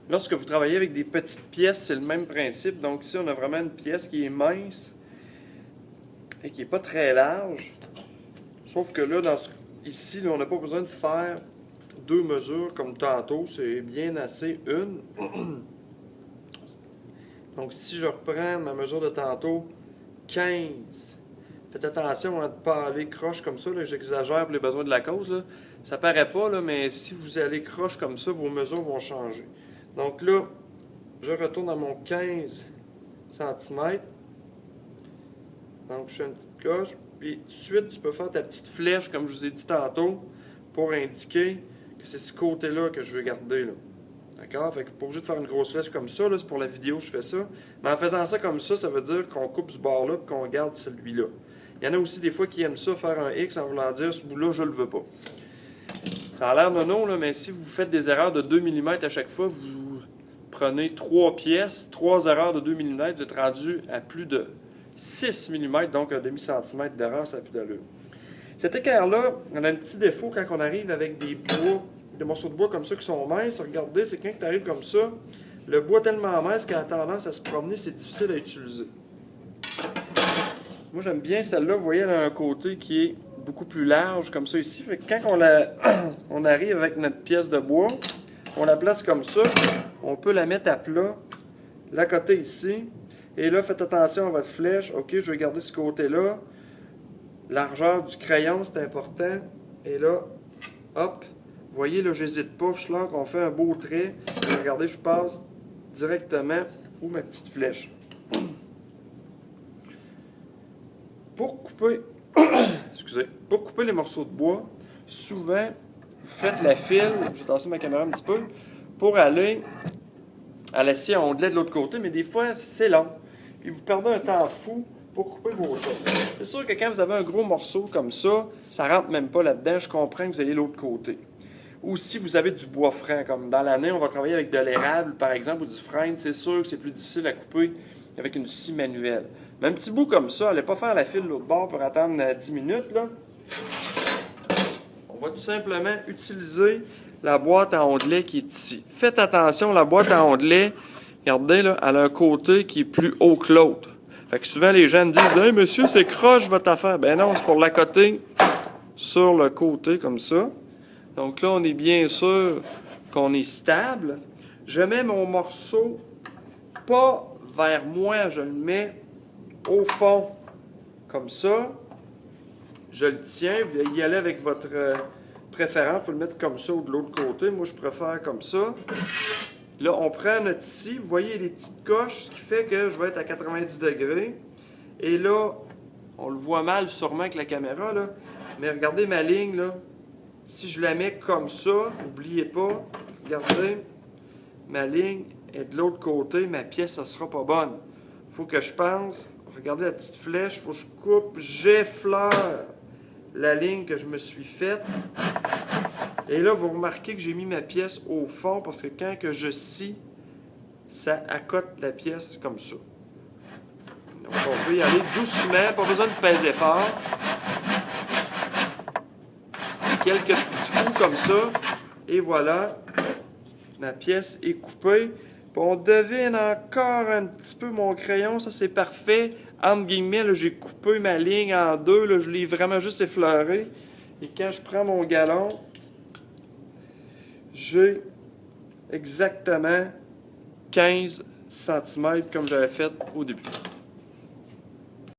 Lorsque vous travaillez avec des petites pièces, c'est le même principe. Donc ici, on a vraiment une pièce qui est mince et qui n'est pas très large. Sauf que là, ici, là, on n'a pas besoin de faire deux mesures comme tantôt. C'est bien assez une. Donc si je reprends ma mesure de tantôt, 15. Faites attention à ne pas aller croche comme ça. J'exagère pour les besoins de la cause. Là. Ça paraît pas, là, mais si vous allez croche comme ça, vos mesures vont changer. Donc là, je retourne à mon 15 cm. Donc je fais une petite coche. Puis tout de suite, tu peux faire ta petite flèche, comme je vous ai dit tantôt, pour indiquer que c'est ce côté-là que je veux garder. D'accord? Fait que pas obligé de faire une grosse flèche comme ça. C'est pour la vidéo que je fais ça. Mais en faisant ça comme ça veut dire qu'on coupe ce bord-là et qu'on garde celui-là. Il y en a aussi des fois qui aiment ça, faire un X en voulant dire ce bout-là, je le veux pas. Ça a l'air non, là, mais si vous faites des erreurs de 2 mm à chaque fois, vous prenez 3 pièces, 3 erreurs de 2 mm, vous êtes rendu à plus de 6 mm, donc un demi-centimètre d'erreur, ça n'a plus d'allure. Cet équerre-là, on a un petit défaut quand on arrive avec des bois, des morceaux de bois comme ça qui sont minces. Regardez, c'est quand tu arrives comme ça, le bois tellement mince qu'il a tendance à se promener, c'est difficile à utiliser. Moi, j'aime bien celle-là. Vous voyez, elle a un côté qui est beaucoup plus large, comme ça ici. Fait que quand on arrive avec notre pièce de bois, on la place comme ça, on peut la mettre à plat, la côté ici. Et là, faites attention à votre flèche. OK, je vais garder ce côté-là. Largeur du crayon, c'est important. Et là, hop, vous voyez, là, j'hésite pas. Je sens qu'on fait un beau trait. Et regardez, je passe directement où ma petite flèche. Pour couper, pour couper les morceaux de bois, souvent, vous faites la file, je vais tasser ma caméra un petit peu, pour aller à la scie à ondelet de l'autre côté, mais des fois, c'est long. Puis vous perdez un temps fou pour couper vos choses. C'est sûr que quand vous avez un gros morceau comme ça, ça rentre même pas là-dedans, je comprends que vous ayez l'autre côté. Ou si vous avez du bois franc, comme dans l'année, on va travailler avec de l'érable, par exemple, ou du frêne, c'est sûr que c'est plus difficile à couper avec une scie manuelle. Mais un petit bout comme ça, allez pas faire la file de l'autre bord pour attendre 10 minutes. Là. On va tout simplement utiliser la boîte à ondelets qui est ici. Faites attention, la boîte à ondelets, regardez, là, elle a un côté qui est plus haut que l'autre. Fait que souvent les gens me disent « Hey monsieur, c'est croche votre affaire ». Ben non, c'est pour l'accoter sur le côté comme ça. Donc là, on est bien sûr qu'on est stable. Je mets mon morceau pas vers moi, je le mets au fond, comme ça. Je le tiens, vous y allez avec votre préférence, il faut le mettre comme ça ou de l'autre côté. Moi, je préfère comme ça. Là, on prend notre scie, vous voyez les petites coches, ce qui fait que je vais être à 90 degrés. Et là, on le voit mal sûrement avec la caméra, là, mais regardez ma ligne, là. Si je la mets comme ça, n'oubliez pas, regardez, ma ligne est de l'autre côté, ma pièce, ça sera pas bonne. Il faut que je pense, regardez la petite flèche, il faut que je coupe, j'effleure la ligne que je me suis faite. Et là, vous remarquez que j'ai mis ma pièce au fond parce que quand que je scie, ça accote la pièce comme ça. Donc, on peut y aller doucement, pas besoin de peser fort. Quelques petits coups comme ça, et voilà, ma pièce est coupée. Puis on devine encore un petit peu mon crayon, ça c'est parfait. Entre guillemets, j'ai coupé ma ligne en deux, là, je l'ai vraiment juste effleuré. Et quand je prends mon galon, j'ai exactement 15 cm comme j'avais fait au début.